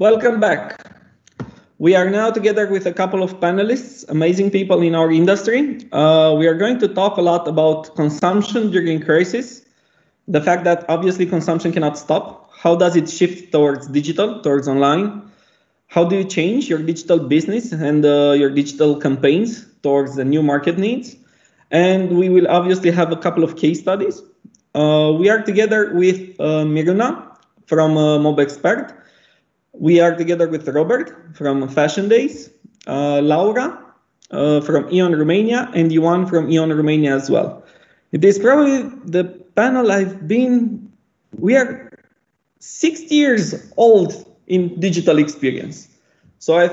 Welcome back. We are now together with a couple of panelists, amazing people in our industry. We are going to talk a lot about consumption during crisis, the fact that obviously consumption cannot stop. How does it shift towards digital, towards online? How do you change your digital business and your digital campaigns towards the new market needs? And we will obviously have a couple of case studies. We are together with Miruna from MobExpert. We are together with Robert from Fashion Days, Laura from E.ON Romania, and Ioan from E.ON Romania as well. It is probably the panel we are 60 years old in digital experience. So I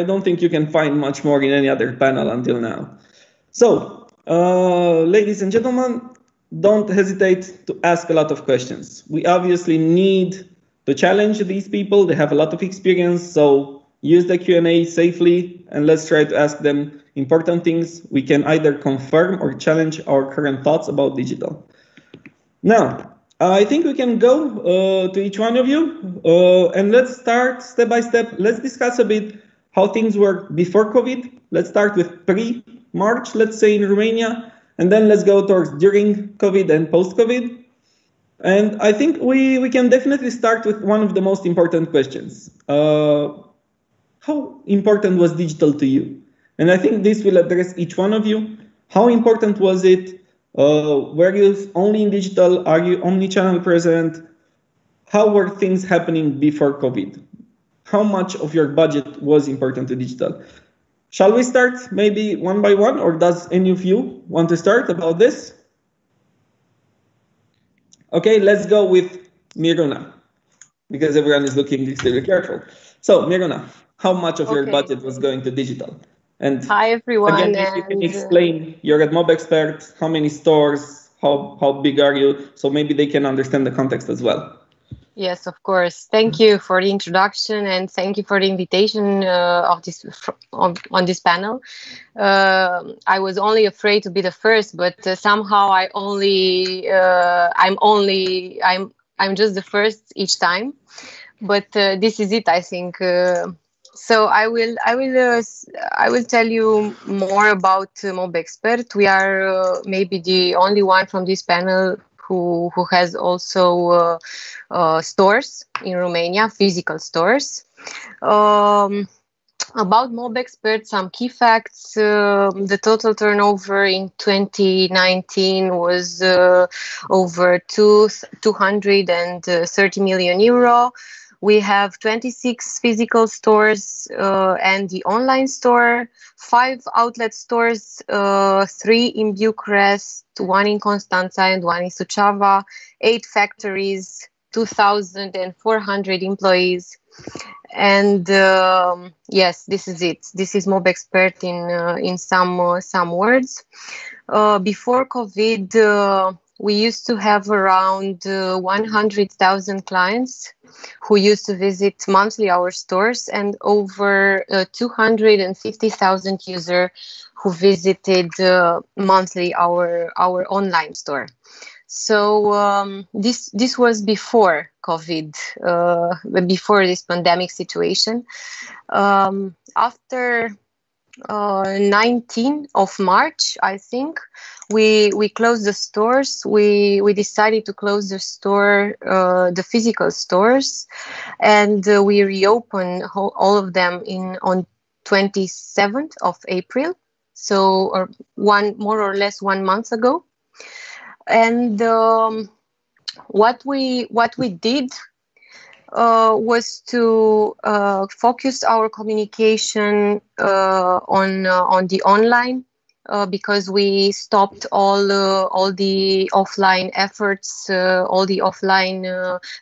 don't think you can find much more in any other panel until now. So, ladies and gentlemen, don't hesitate to ask a lot of questions. We obviously need to challenge these people. They have a lot of experience, so use the Q&A safely and let's try to ask them important things. We can either confirm or challenge our current thoughts about digital. Now, I think we can go to each one of you and let's start step by step. Let's discuss a bit how things were before COVID. Let's start with pre-March, let's say in Romania, and then let's go towards during COVID and post-COVID. And I think we can definitely start with one of the most important questions. How important was digital to you? And I think this will address each one of you. How important was it? Were you only in digital? Are you omni-channel present? How were things happening before COVID? How much of your budget was important to digital? Shall we start maybe one by one, or does any of you want to start about this? Okay, let's go with Miruna, because everyone is looking extremely careful. So, Miruna, how much of your budget was going to digital? And hi, everyone. Again, if you can explain, you're at MobExpert, how many stores, how big are you? So maybe they can understand the context as well. Yes, of course. Thank you for the introduction and thank you for the invitation on this panel. I was only afraid to be the first, but somehow I'm just the first each time. But this is it, I think. So I will tell you more about MobExpert. We are maybe the only one from this panel who has also stores in Romania, physical stores. About MobExpert, some key facts. The total turnover in 2019 was over 230 million euro. We have 26 physical stores and the online store, 5 outlet stores, 3 in Bucharest, 1 in Constanța and 1 in Suceava, 8 factories, 2,400 employees. And yes, this is it. This is MobExpert in some words. Before COVID, we used to have around 100,000 clients who used to visit monthly our stores and over 250,000 users who visited monthly our online store. So this was before COVID, before this pandemic situation. After 19th of March, I think, we closed the stores. We decided to close the store, the physical stores, and we reopened all of them on 27th of April. So more or less 1 month ago. And what we did was to focus our communication on the online because we stopped all the offline efforts, all the offline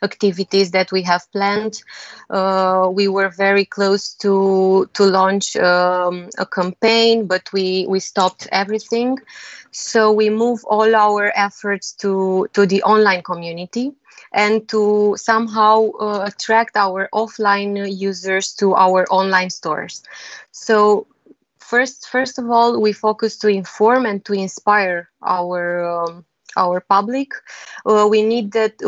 activities that we have planned. We were very close to launch a campaign, but we stopped everything. So we move all our efforts to the online community and to somehow attract our offline users to our online stores. So first of all, we focus to inform and to inspire our our public. We knew that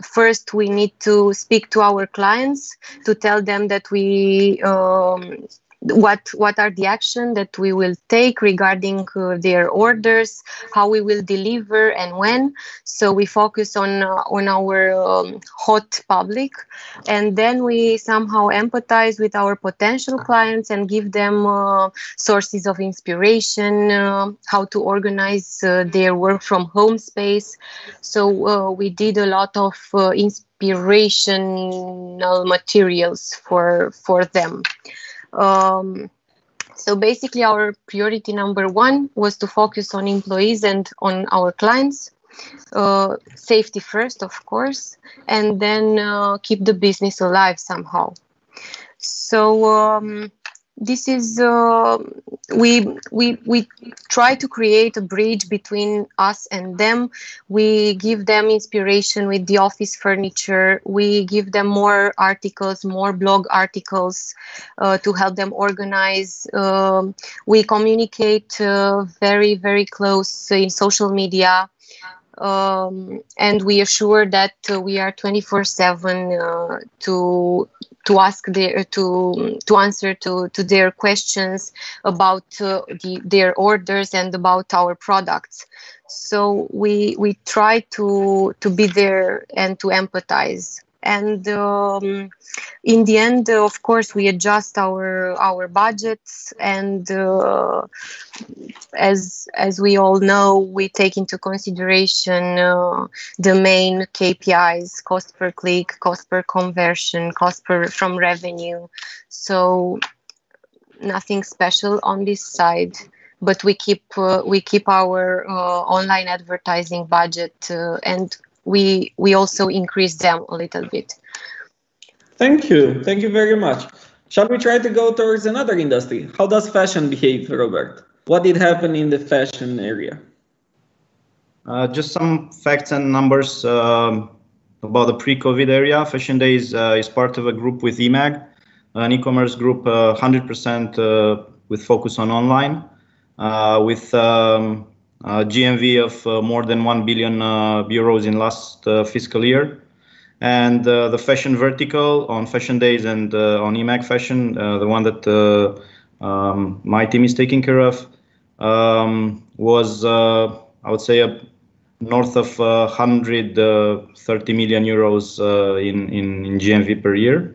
first we need to speak to our clients to tell them that what are the action that we will take regarding their orders, how we will deliver and when. So we focus on our hot public, and then we somehow empathize with our potential clients and give them sources of inspiration, how to organize their work from home space. So we did a lot of inspirational materials for them. So basically our priority number one was to focus on employees and on our clients. Safety first, of course, and then keep the business alive somehow. So this is we try to create a bridge between us and them. We give them inspiration with the office furniture. We give them more articles, more blog articles to help them organize. We communicate very, very close in social media. And we assure that we are 24/7 to ask to answer to their questions about their orders and about our products. So we try to be there and to empathize. And in the end, of course, we adjust our budgets, and as we all know, we take into consideration the main KPIs: cost per click, cost per conversion, cost from revenue. So nothing special on this side, but we keep our online advertising budget, and we also increase them a little bit. Thank you very much. Shall we try to go towards another industry? How does fashion behave, Robert? What did happen in the fashion area? Just some facts and numbers about the pre-COVID area. Fashion Days is part of a group with EMAG, an e-commerce group 100% with focus on online, with GMV of more than 1 billion euros in last fiscal year. And the fashion vertical on Fashion Days and on EMAG Fashion, the one that my team is taking care of, was, I would say, north of 130 million euros in GMV per year.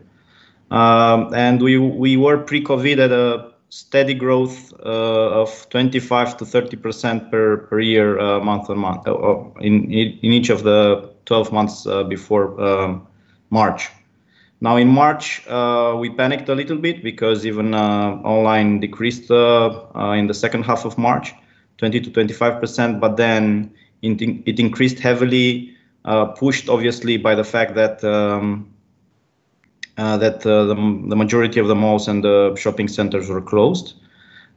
And we were pre-COVID at a steady growth of 25 to 30% per year, month on month, in each of the 12 months before March. Now in March, we panicked a little bit because even online decreased in the second half of March, 20 to 25%, but then it increased heavily, pushed obviously by the fact that the majority of the malls and the shopping centers were closed.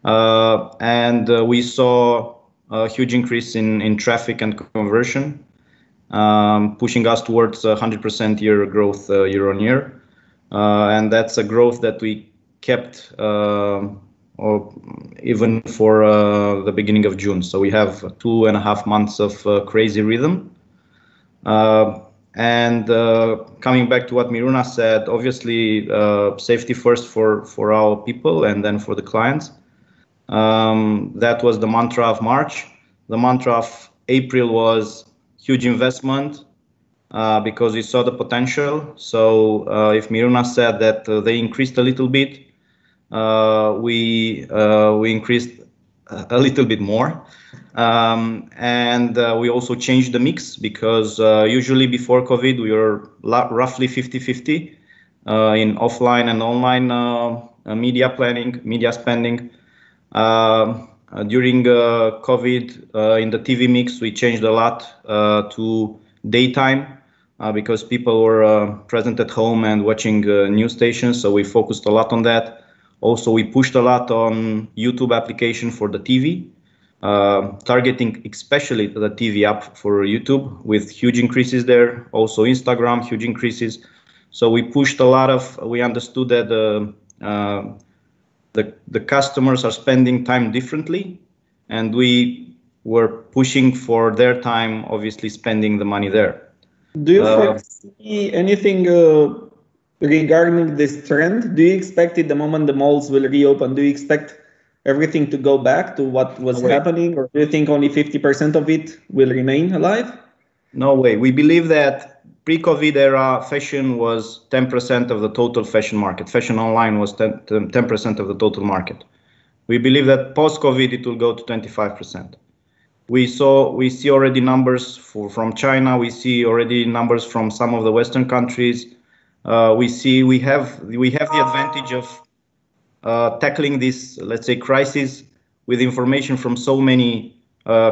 And we saw a huge increase in traffic and conversion, pushing us towards 100% year growth year on year. And that's a growth that we kept or even for the beginning of June. So we have 2.5 months of crazy rhythm. And coming back to what Miruna said, obviously safety first for our people and then for the clients. That was the mantra of March. The mantra of April was huge investment because we saw the potential. So if Miruna said that they increased a little bit, we increased a little bit more. And we also changed the mix because usually before COVID, we were roughly 50-50 in offline and online media planning, media spending. During COVID, in the TV mix, we changed a lot to daytime because people were present at home and watching news stations. So we focused a lot on that. Also, we pushed a lot on YouTube application for the TV. Targeting especially the TV app for YouTube with huge increases there. Also Instagram, huge increases. So we pushed a lot of, we understood that the customers are spending time differently, and we were pushing for their time, obviously spending the money there. Do you foresee anything regarding this trend? Do you expect it the moment the malls will reopen? Do you expect everything to go back to what was happening, or do you think only 50% of it will remain alive? No way. We believe that pre-COVID era fashion was 10% of the total fashion market. Fashion online was 10% of the total market. We believe that post-COVID it will go to 25%. We see already numbers from China. We see already numbers from some of the Western countries. We have the advantage of tackling this, let's say, crisis with information from so many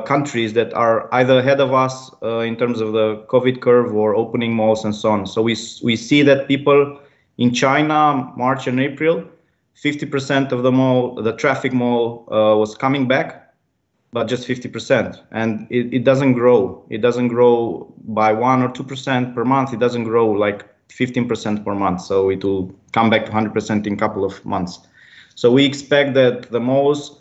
countries that are either ahead of us in terms of the COVID curve or opening malls and so on. So we see that people in China, March and April, 50% of the traffic mall was coming back, but just 50%. And it doesn't grow. It doesn't grow by 1 or 2% per month. It doesn't grow like 15% per month. So it will come back to 100% in a couple of months. So we expect that the malls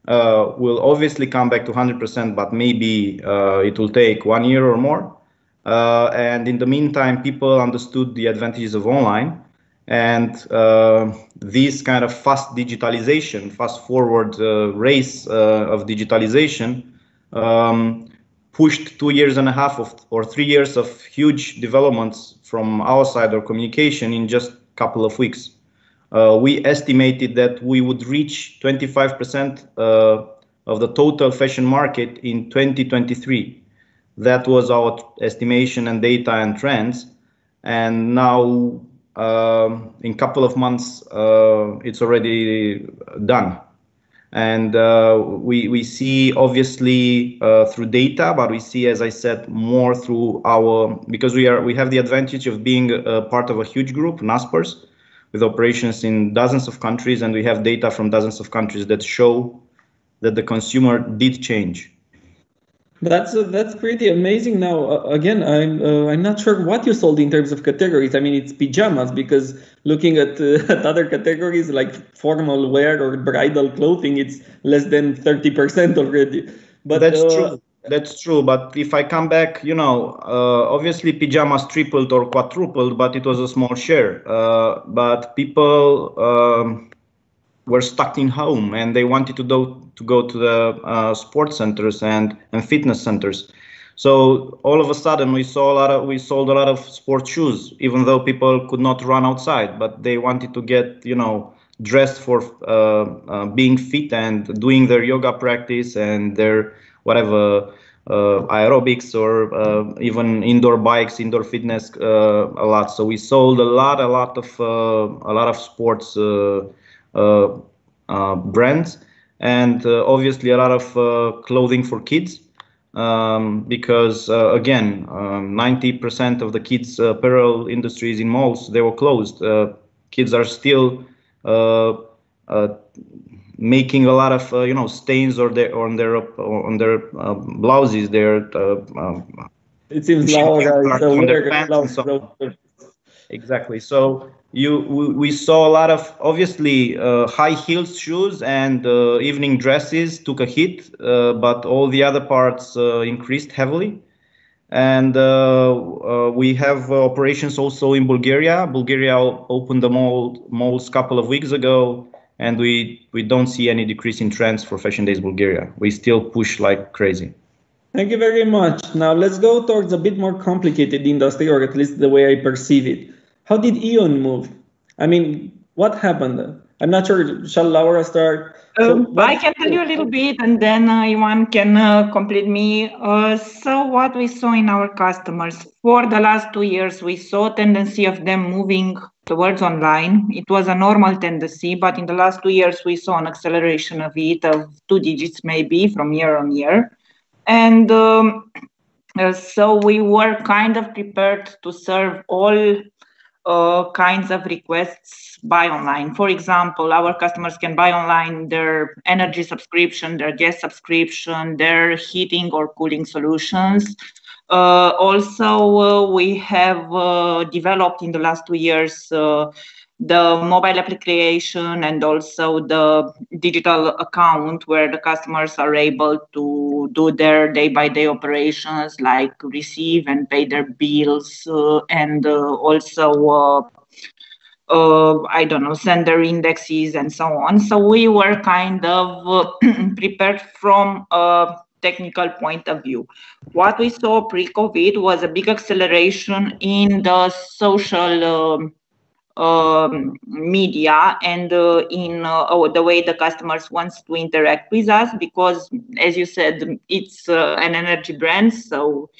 will obviously come back to 100%, but maybe it will take 1 year or more. And in the meantime, people understood the advantages of online, and this kind of fast digitalization, fast forward race of digitalization pushed 2.5 years or 3 years of huge developments from our side or communication in just a couple of weeks. We estimated that we would reach 25% of the total fashion market in 2023. That was our estimation and data and trends. And now, in a couple of months, it's already done. And we see obviously through data, but we see, as I said, more through because we have the advantage of being a part of a huge group, Naspers, with operations in dozens of countries, and we have data from dozens of countries that show that the consumer did change. That's pretty amazing. Now, again, I'm not sure what you sold in terms of categories. I mean, it's pajamas, because looking at other categories like formal wear or bridal clothing, it's less than 30% already. But that's true. That's true. But if I come back, obviously pajamas tripled or quadrupled, but it was a small share. But people were stuck in home and they wanted to go to the sports centers and fitness centers. So all of a sudden we sold a lot of sports shoes, even though people could not run outside, but they wanted to get, dressed for being fit and doing their yoga practice and their whatever aerobics or even indoor bikes, indoor fitness a lot. So we sold a lot of sports brands, and obviously a lot of clothing for kids, because again, 90% of the kids apparel industries in malls, they were closed. Kids are still making a lot of stains on their blouses. It seems on their pants and so on. Exactly. So we saw a lot of obviously high heels shoes and evening dresses took a hit, but all the other parts increased heavily. And we have operations also in Bulgaria. Bulgaria opened the malls a couple of weeks ago, and we don't see any decrease in trends for Fashion Days Bulgaria. We still push like crazy. Thank you very much. Now let's go towards a bit more complicated industry, or at least the way I perceive it. How did E.ON move? I mean, what happened? I'm not sure. Shall Laura start? I can tell you a little bit, and then Ivan can complete me. So what we saw in our customers, for the last 2 years, we saw a tendency of them moving towards online. It was a normal tendency, but in the last 2 years, we saw an acceleration of it, of 2 digits maybe from year on year. And so we were kind of prepared to serve all kinds of requests buy online. For example, our customers can buy online their energy subscription, their gas subscription, their heating or cooling solutions. Also, we have developed in the last 2 years the mobile application and also the digital account where the customers are able to do their day-by-day operations like receive and pay their bills and also I don't know, send their indexes and so on. So we were kind of prepared from a technical point of view. What we saw pre-COVID was a big acceleration in the social media and in the way the customers wants to interact with us, because as you said, it's an energy brand, so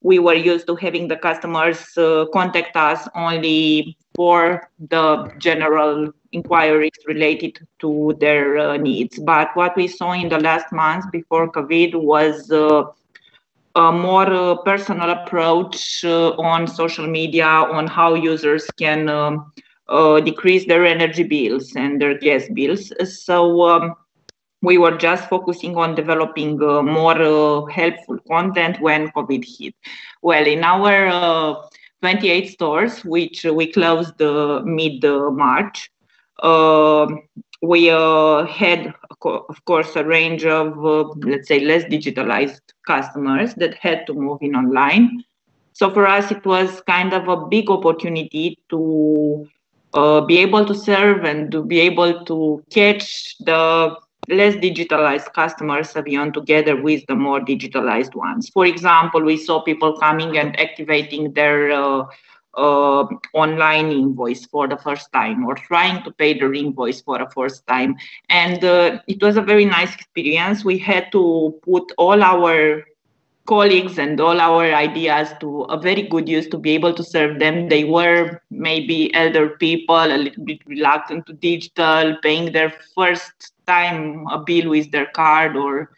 we were used to having the customers contact us only for the general inquiries related to their needs. But what we saw in the last months before COVID was a more personal approach on social media on how users can decrease their energy bills and their gas bills. So we were just focusing on developing more helpful content when COVID hit. Well, in our 28 stores, which we closed mid-March, we had, of course, a range of, let's say, less digitalized customers that had to move in online. So for us, it was kind of a big opportunity to be able to serve and to be able to catch the less digitalized customers of E.ON together with the more digitalized ones. For example, we saw people coming and activating their online invoice for the first time or trying to pay their invoice for the first time. And it was a very nice experience. We had to put all our colleagues and all our ideas to a very good use to be able to serve them. They were maybe elder people, a little bit reluctant to digital, paying their first time a bill with their card, or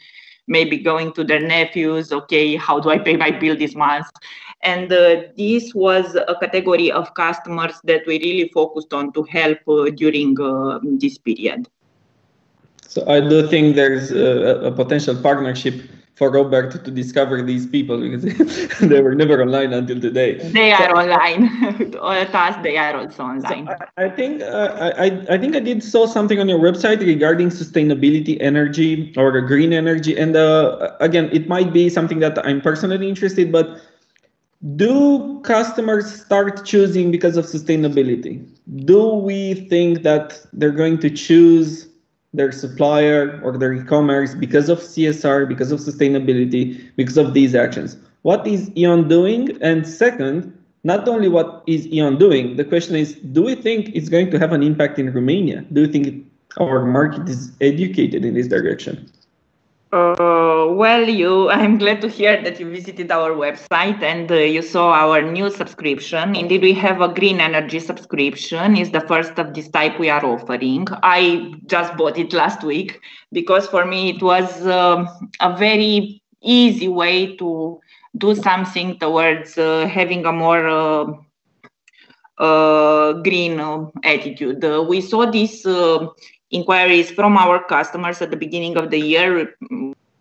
maybe going to their nephews, okay, how do I pay my bill this month? And this was a category of customers that we really focused on to help during this period. So I do think there's a potential partnership for Robert to discover these people, because they were never online until today. They are online. All of us, they are also online. So I think I did saw something on your website regarding sustainability energy or green energy, and again, it might be something that I'm personally interested. But do customers start choosing because of sustainability? Do we think that they're going to choose their supplier or their e-commerce because of CSR, because of sustainability, because of these actions? What is E.ON doing? And second, not only what is E.ON doing, the question is, do we think it's going to have an impact in Romania? Do you think our market is educated in this direction? Well, I'm glad to hear that you visited our website and you saw our new subscription. Indeed, we have a green energy subscription. It's the first of this type we are offering. I just bought it last week because for me it was a very easy way to do something towards having a more green attitude. We saw this inquiries from our customers at the beginning of the year.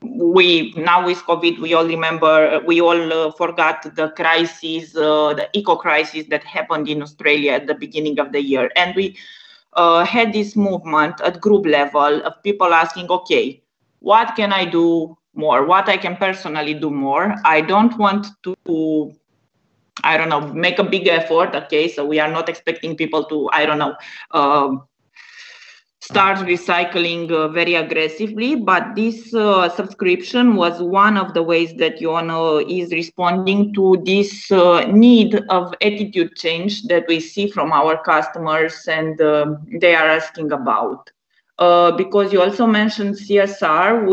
Now with COVID, we all remember, we all forgot the crisis, the eco crisis that happened in Australia at the beginning of the year. And we had this movement at group level of people asking, okay, what can I do more? What I can personally do more? I don't want to, I don't know, make a big effort. Okay, so we are not expecting people to, I don't know, start recycling very aggressively, but this subscription was one of the ways that E.ON is responding to this need of attitude change that we see from our customers and they are asking about. Because you also mentioned CSR,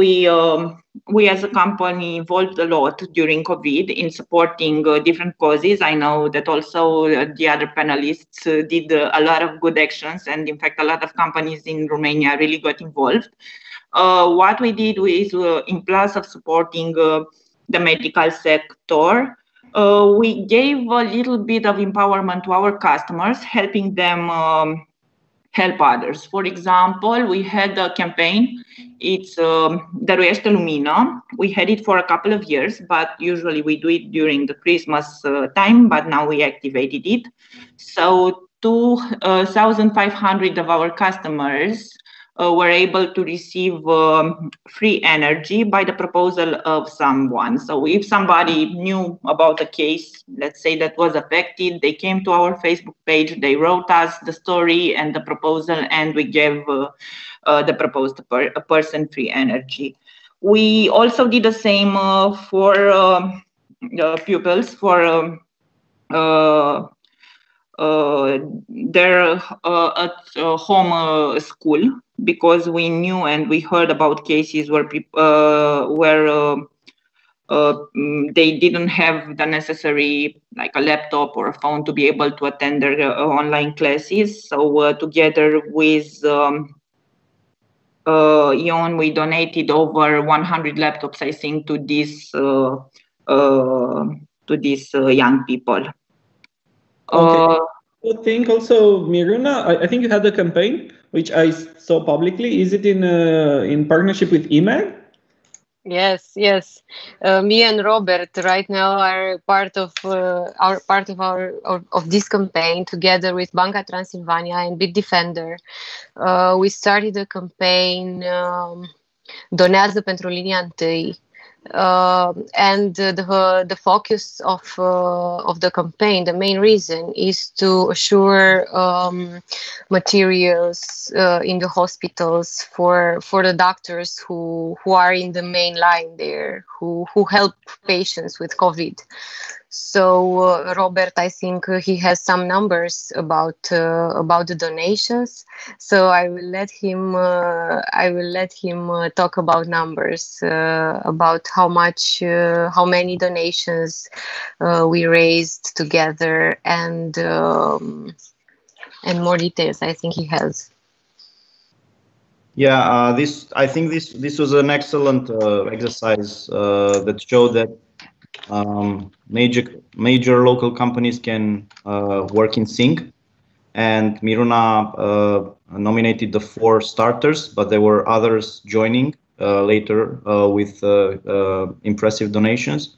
we as a company involved a lot during COVID in supporting different causes. I know that also the other panelists did a lot of good actions, and in fact, a lot of companies in Romania really got involved. What we did is, in plus of supporting the medical sector, we gave a little bit of empowerment to our customers, helping them help others. For example, we had a campaign. It's Dăruiește Lumină. We had it for a couple of years, but usually we do it during the Christmas time, but now we activated it. So 2,500 of our customers were able to receive free energy by the proposal of someone. So if somebody knew about a case, let's say, that was affected, they came to our Facebook page, they wrote us the story and the proposal, and we gave the proposed person free energy. We also did the same for pupils, for their at home school, because we knew and we heard about cases where people they didn't have the necessary, like a laptop or a phone, to be able to attend their online classes. So together with E.ON, we donated over 100 laptops, I think, to these young people. Okay. I think also, Miruna, I think you had a campaign which I saw publicly. Is it in partnership with EMAG? Yes, yes. Me and Robert right now are part of this campaign together with Banca Transilvania and Bitdefender. We started a campaign, Donează pentru linia 1. And the focus of the campaign, the main reason, is to assure materials in the hospitals for the doctors who are in the main line there, who help patients with COVID. So Robert, I think he has some numbers about the donations. So I will let him talk about numbers, about how many donations we raised together, and more details. I think he has. Yeah, I think this was an excellent exercise that showed that major local companies can work in sync, and Miruna nominated the 4 starters, but there were others joining later with impressive donations.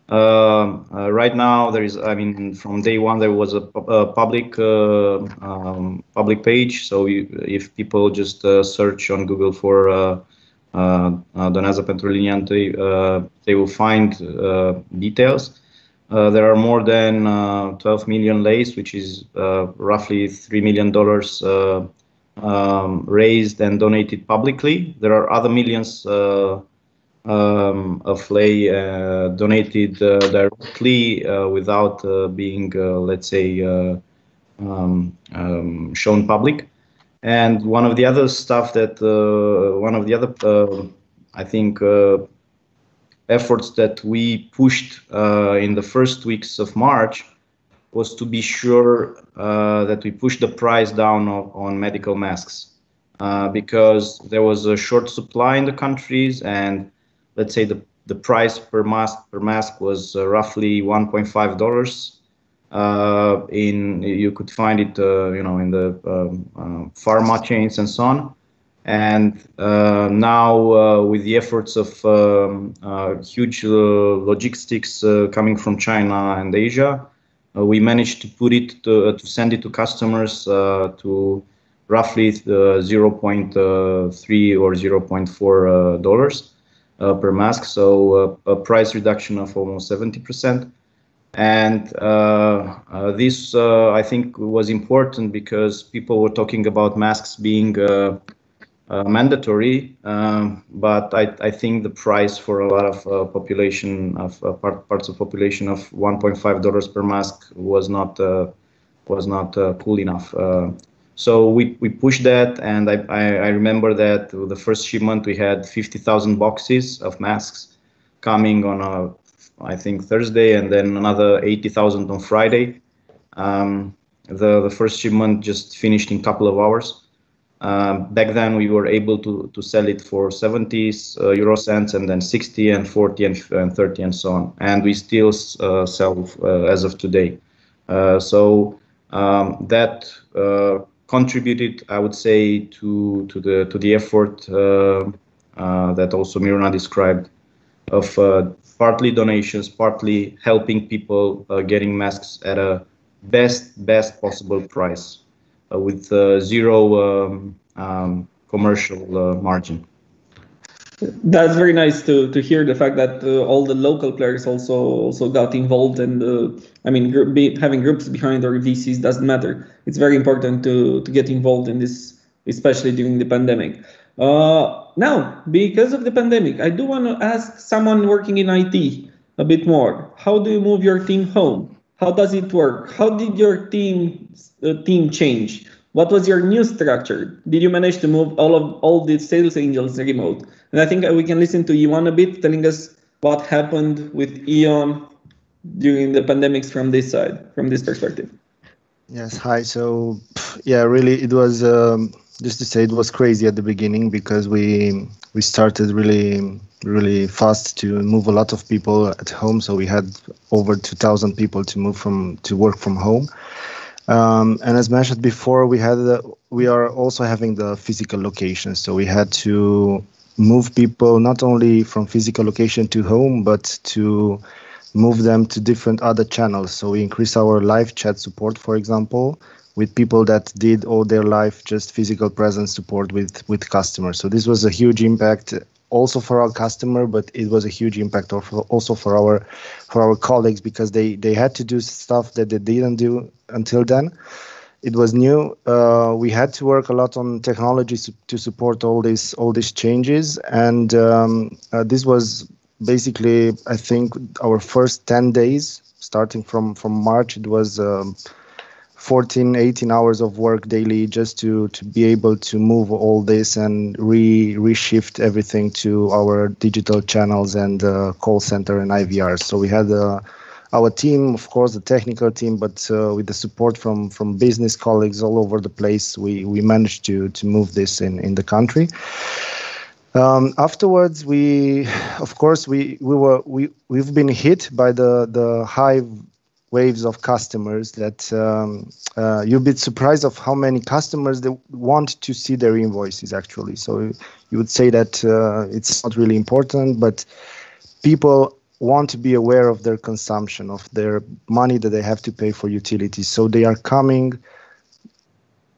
Right now, there is, I mean, from day one there was a public page. So if people just search on Google for Donează pentru linia 1, they will find details. There are more than 12 million leis, which is roughly $3 million raised and donated publicly. There are other millions of lei donated directly without being, let's say, shown public. And one of the other stuff that, I think, efforts that we pushed in the first weeks of March was to be sure that we push the price down on medical masks, because there was a short supply in the countries, and let's say the price per mask was roughly $1.5. You could find it, in the pharma chains and so on. And now with the efforts of huge logistics coming from China and Asia, we managed to put it to send it to customers to roughly 0.3 or $0.4 per mask. So a price reduction of almost 70%. And this, I think, was important because people were talking about masks being mandatory, but I think the price for a lot of population, of parts of population, of $1.5 per mask was not cool enough. So we pushed that, and I remember that the first shipment we had 50,000 boxes of masks coming on I think Thursday, and then another 80,000 on Friday. The first shipment just finished in a couple of hours. Back then we were able to sell it for 70 euro cents, and then 60 and 40 and 30 and so on. And we still sell as of today. So that contributed, I would say, to the effort that also Miruna described, of partly donations, partly helping people getting masks at a best possible price with zero commercial margin. That's very nice to hear the fact that all the local players also got involved, and I mean, having groups behind or VCs doesn't matter. It's very important to get involved in this, especially during the pandemic. Now, because of the pandemic, I do want to ask someone working in IT a bit more. How do you move your team home? How does it work? How did your team change? What was your new structure? Did you manage to move all the sales angels remote? And I think we can listen to E.ON a bit, telling us what happened with E.ON during the pandemics from this side, from this perspective. Yes, hi. So, yeah, really, it was just to say it was crazy at the beginning because we started really fast to move a lot of people at home. So we had over 2,000 people to work from home. And as mentioned before, we are also having the physical location. So we had to move people not only from physical location to home, but to move them to different other channels. So we increase our live chat support, for example, with people that did all their life just physical presence support with customers. So this was a huge impact also for our customer, but it was a huge impact also for our colleagues because they had to do stuff that they didn't do until then. It was new. We had to work a lot on technology to support all these changes, and this was basically, I think, our first 10 days, starting from March. It was 14, 18 hours of work daily just to be able to move all this and reshift everything to our digital channels and call center and IVRs. So we had our team, of course, the technical team, but with the support from business colleagues all over the place, we managed to move this in the country. Afterwards, we've been hit by the high waves of customers that you'll be surprised of how many customers they want to see their invoices actually. So you would say that it's not really important, but people want to be aware of their consumption, of their money that they have to pay for utilities. So they are coming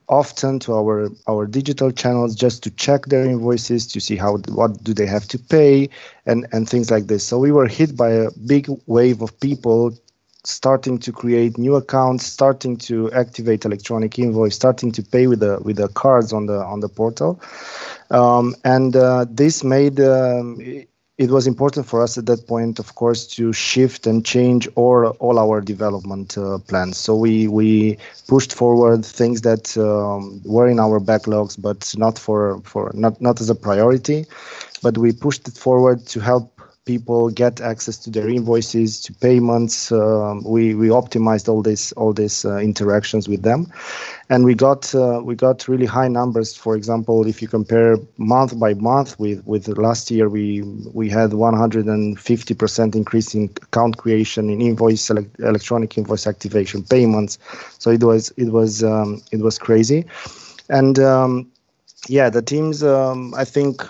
often to our digital channels just to check their invoices, to see what do they have to pay and things like this. So we were hit by a big wave of people starting to create new accounts, starting to activate electronic invoice, starting to pay with the cards on the portal, and this made it was important for us at that point, of course, to shift and change all our development plans. So we pushed forward things that were in our backlogs, but not as a priority, but we pushed it forward to help people get access to their invoices, to payments. We optimized all these interactions with them, and we got really high numbers. For example, if you compare month by month with last year, we had 150% increase in account creation, in electronic invoice activation, payments. So it was crazy, and the teams. I think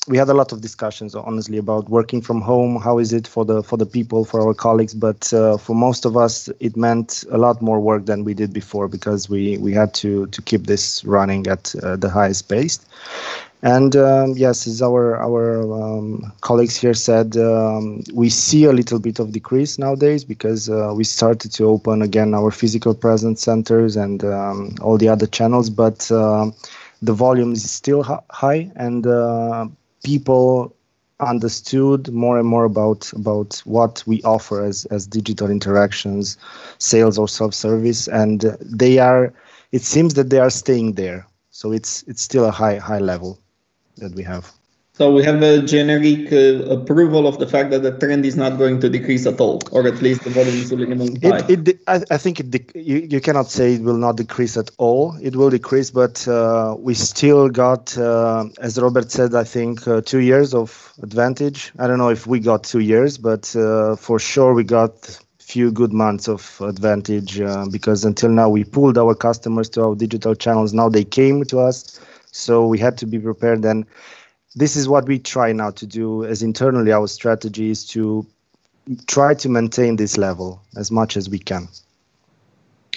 we had a lot of discussions, honestly, about working from home. How is it for the people, for our colleagues? But for most of us, it meant a lot more work than we did before because we had to keep this running at the highest pace. And yes, as our colleagues here said, we see a little bit of decrease nowadays because we started to open again our physical presence centers and all the other channels, but the volume is still high, and people understood more and more about what we offer as digital interactions, sales or self-service, and it seems that they are staying there. So it's still a high level that we have. So we have a generic approval of the fact that the trend is not going to decrease at all, or at least the volumes will remain high. I think you cannot say it will not decrease at all. It will decrease, but we still got, as Robert said, I think 2 years of advantage. I don't know if we got 2 years, but for sure we got few good months of advantage because until now we pulled our customers to our digital channels. Now they came to us, so we had to be prepared. And this is what we try now to do as internally. Our strategy is to try to maintain this level as much as we can.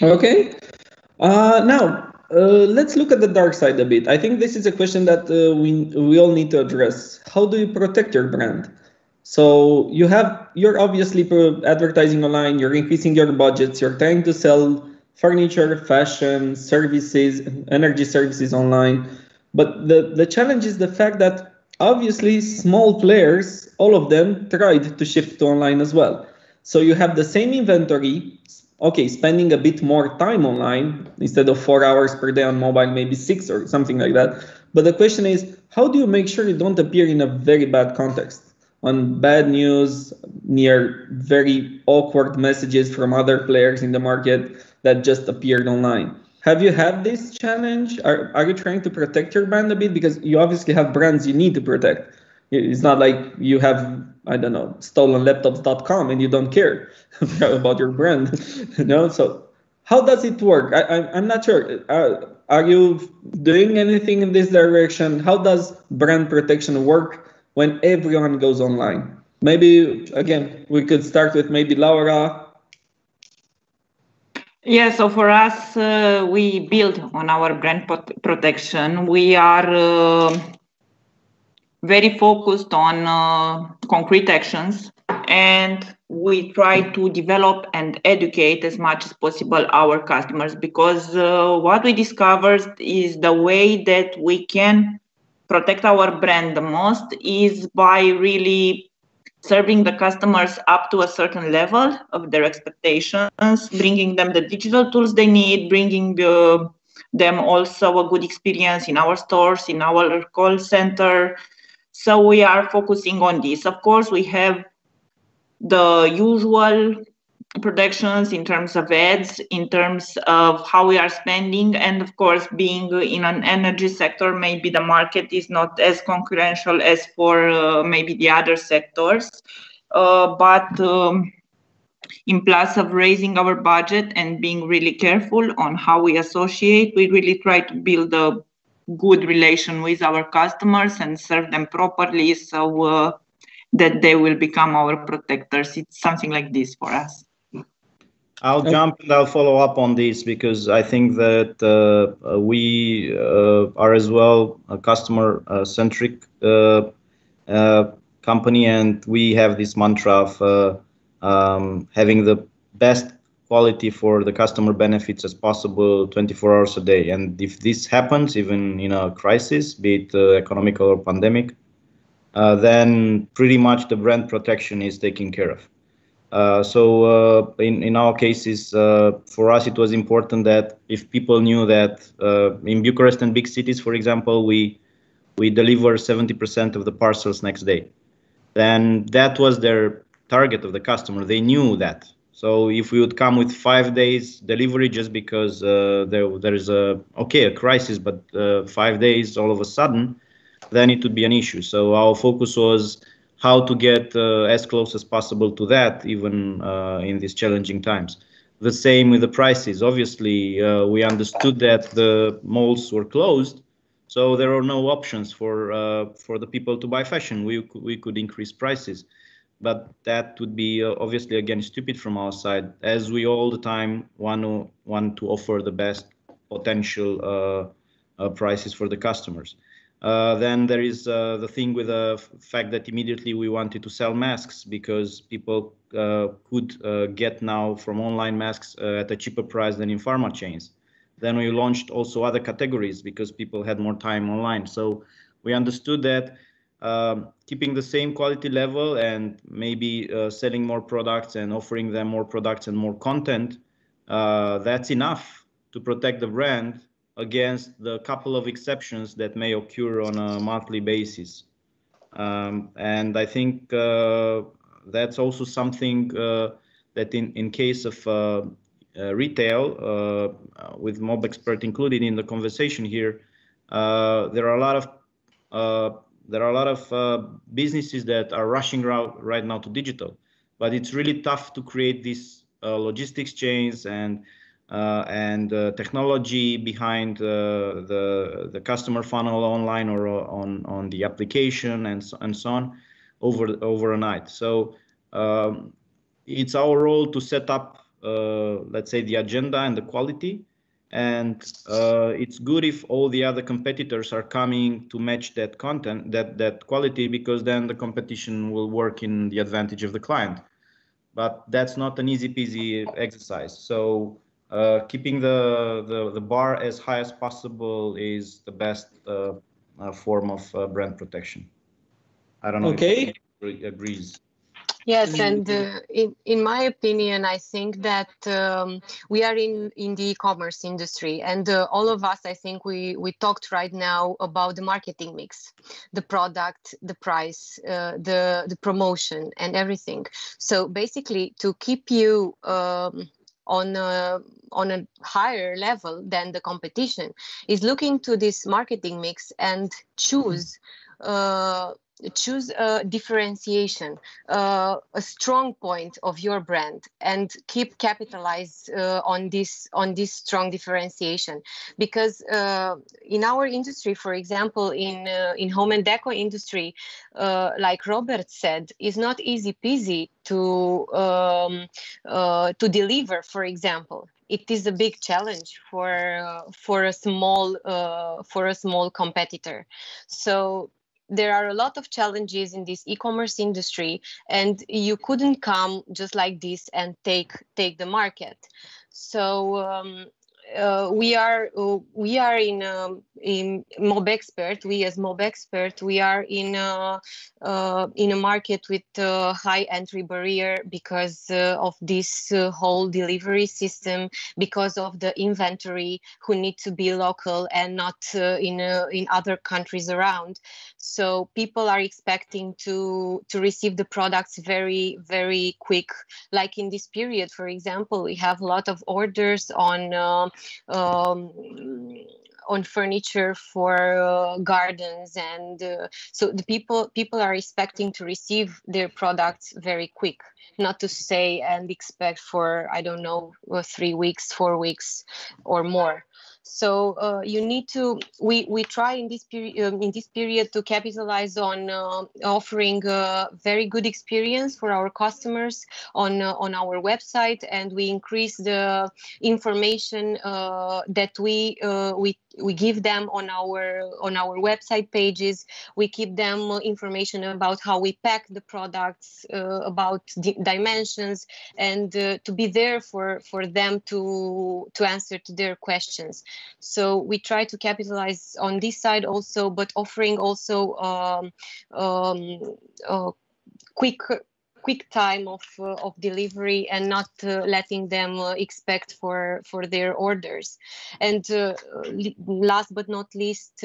Okay. Now, let's look at the dark side a bit. I think this is a question that we all need to address. How do you protect your brand? So you're obviously advertising online, you're increasing your budgets, you're trying to sell furniture, fashion, services, energy services online. But the challenge is the fact that obviously small players, all of them tried to shift to online as well. So you have the same inventory, okay, spending a bit more time online instead of 4 hours per day on mobile, maybe 6 or something like that. But the question is, how do you make sure you don't appear in a very bad context? On bad news, near very awkward messages from other players in the market that just appeared online. Have you had this challenge? Are you trying to protect your brand a bit? Because you obviously have brands you need to protect. It's not like you have, I don't know, stolenlaptops.com and you don't care about your brand. So how does it work? I'm not sure. Are you doing anything in this direction? How does brand protection work when everyone goes online? Maybe, again, we could start with maybe Laura. Yeah, so for us, we build on our brand protection. We are very focused on concrete actions, and we try to develop and educate as much as possible our customers, because what we discovered is the way that we can protect our brand the most is by really serving the customers up to a certain level of their expectations, bringing them the digital tools they need, bringing them also a good experience in our stores, in our call center. So we are focusing on this. Of course, we have the usual protections in terms of ads, in terms of how we are spending, and of course, being in an energy sector, maybe the market is not as concurrential as for maybe the other sectors. But in plus of raising our budget and being really careful on how we associate, we really try to build a good relation with our customers and serve them properly, so that they will become our protectors. It's something like this for us. I'll jump and I'll follow up on this, because I think that we are as well a customer-centric company, and we have this mantra of having the best quality for the customer benefits as possible 24 hours a day. And if this happens, even in a crisis, be it economical or pandemic, then pretty much the brand protection is taken care of. So in our cases, for us, it was important that if people knew that in Bucharest and big cities, for example, we deliver 70% of the parcels next day, then that was their target of the customer. They knew that. So if we would come with 5 days delivery just because there is a crisis, but 5 days all of a sudden, then it would be an issue. So our focus was how to get as close as possible to that, even in these challenging times. The same with the prices. Obviously, we understood that the malls were closed, so there are no options for the people to buy fashion. We could increase prices, but that would be obviously, again, stupid from our side, as we all the time want to offer the best potential prices for the customers. Then there is the thing with the fact that immediately we wanted to sell masks, because people could get now from online masks at a cheaper price than in pharma chains. Then we launched also other categories because people had more time online. So we understood that keeping the same quality level and maybe selling more products and offering them more products and more content, that's enough to protect the brand against the couple of exceptions that may occur on a monthly basis. And I think that's also something that in case of retail, with Mob Expert included in the conversation here, there are a lot of businesses that are rushing right now to digital, but it's really tough to create these logistics chains and technology behind the customer funnel online or on the application and so on overnight. So it's our role to set up let's say, the agenda and the quality. And it's good if all the other competitors are coming to match that content, that quality, because then the competition will work in the advantage of the client. But that's not an easy peasy exercise. So keeping the bar as high as possible is the best form of brand protection. I don't know if everybody agrees. Yes, and in my opinion, I think that we are in the e-commerce industry, and all of us, I think we talked right now about the marketing mix, the product, the price, the promotion, and everything. So basically, to keep you on a higher level than the competition, is looking to this marketing mix and choose a differentiation, a strong point of your brand, and keep capitalize on this strong differentiation. Because in our industry, for example, in home and deco industry, like Robert said, it's not easy peasy to deliver. For example, it is a big challenge for a small competitor. So there are a lot of challenges in this e-commerce industry, and you couldn't come just like this and take the market. So we are in MobExpert. We as MobExpert, we are in a market with a high entry barrier because of this whole delivery system, because of the inventory who need to be local and not in other countries around. So people are expecting to receive the products very, very quick. Like in this period, for example, we have a lot of orders on furniture for gardens, and so the people are expecting to receive their products very quick, not to say and expect for, I don't know, 3 weeks, 4 weeks or more. So you need to. We try in this period to capitalize on offering a very good experience for our customers on our website, and we increase the information that we give them on our website pages. We keep them information about how we pack the products, about dimensions, and to be there for them to answer to their questions. So we try to capitalize on this side also, but offering also quick time of delivery, and not letting them expect for their orders. And last but not least,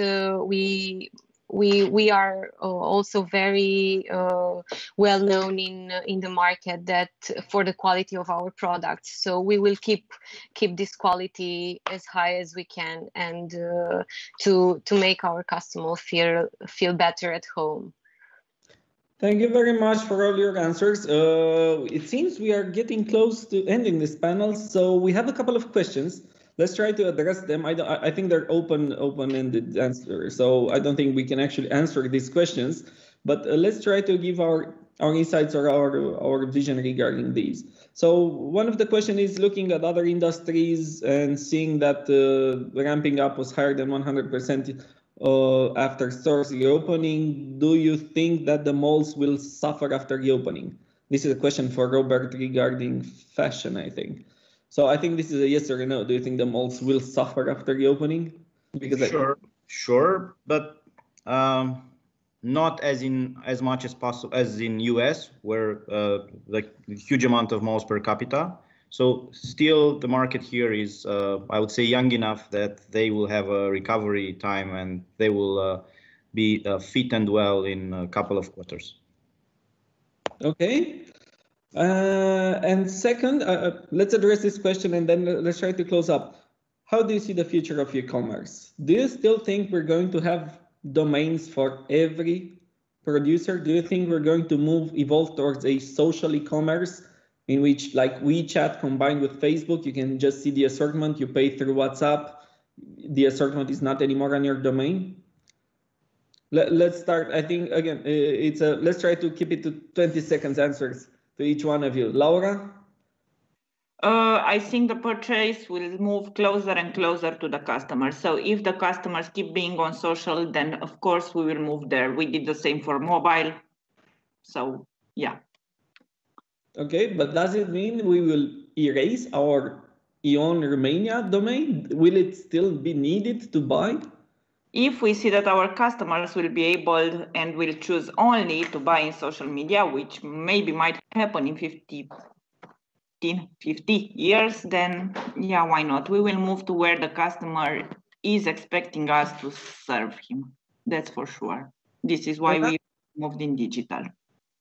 we are also very well known in the market that for the quality of our products. So we will keep this quality as high as we can, and to make our customer feel better at home. Thank you very much for all your answers. It seems we are getting close to ending this panel, so we have a couple of questions. Let's try to address them. I think they're open-ended answers, so I don't think we can actually answer these questions. But let's try to give our insights or our vision regarding these. So one of the questions is looking at other industries and seeing that ramping up was higher than 100% after stores reopening. Do you think that the malls will suffer after reopening? This is a question for Robert regarding fashion, I think. So I think this is a yes or a no. Do you think the malls will suffer after reopening? Because sure, but not as much as possible as in US, where like huge amount of malls per capita. So still the market here is, I would say, young enough that they will have a recovery time, and they will be fit and well in a couple of quarters. Okay. And second, let's address this question, and then let's try to close up. How do you see the future of e-commerce? Do you still think we're going to have domains for every producer? Do you think we're going to evolve towards a social e-commerce in which, like WeChat combined with Facebook, you can just see the assortment, you pay through WhatsApp, the assortment is not anymore on your domain? Let's start. I think, again, let's try to keep it to 20 seconds answers to each one of you. Laura? I think the purchase will move closer and closer to the customer. So if the customers keep being on social, then of course we will move there. We did the same for mobile. So yeah. Okay, but does it mean we will erase our E.ON Romania domain? Will it still be needed to buy? If we see that our customers will be able and will choose only to buy in social media, which maybe might happen in 50 years, then yeah, why not? We will move to where the customer is expecting us to serve him. That's for sure. This is why we moved in digital.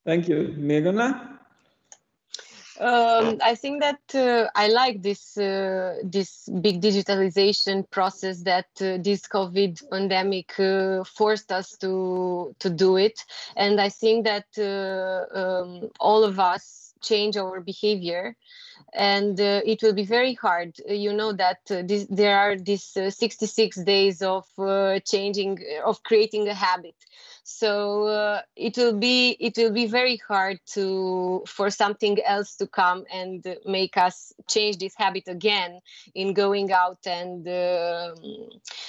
Thank you. Mirona? I think that I like this big digitalization process that this COVID pandemic forced us to do it, and I think that all of us change our behavior, and it will be very hard. You know that there are these 66 days of of creating a habit. So it will be very hard for something else to come and make us change this habit again in going out. And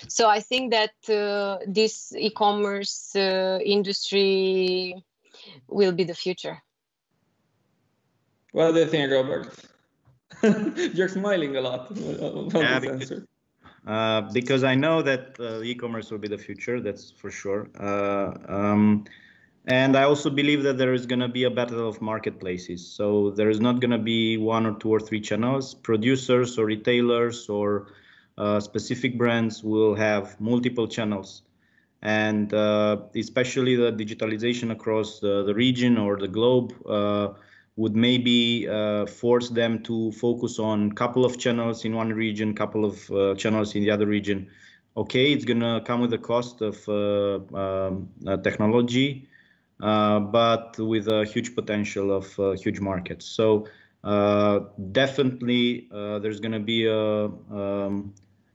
so I think that this e-commerce industry will be the future. What do you think, Robert? You're smiling a lot on this answer. Because I know that e-commerce will be the future, that's for sure. And I also believe that there is going to be a battle of marketplaces. So there is not going to be one or two or three channels. Producers or retailers or specific brands will have multiple channels. And especially the digitalization across the region or the globe would maybe force them to focus on a couple of channels in one region, couple of channels in the other region. Okay, it's going to come with the cost of technology, but with a huge potential of huge markets. So definitely there's going to be a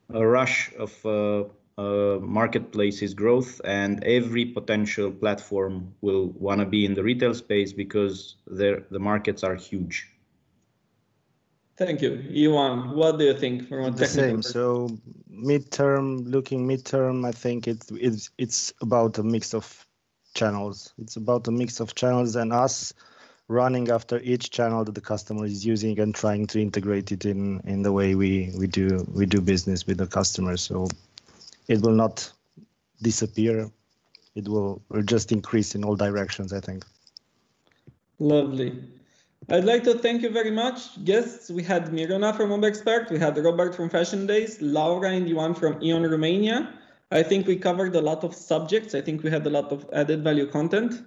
rush of marketplaces growth, and every potential platform will want to be in the retail space because the markets are huge. Thank you. E.ON, what do you think from a the same. So looking midterm, I think it's about a mix of channels. It's about a mix of channels and us running after each channel that the customer is using and trying to integrate it in the way we do business with the customer. So it will not disappear. It will just increase in all directions, I think. Lovely. I'd like to thank you very much. Guests, we had Mirona from MobExpert, we had Robert from Fashion Days, Laura and Ioan from E.ON Romania. I think we covered a lot of subjects. I think we had a lot of added value content.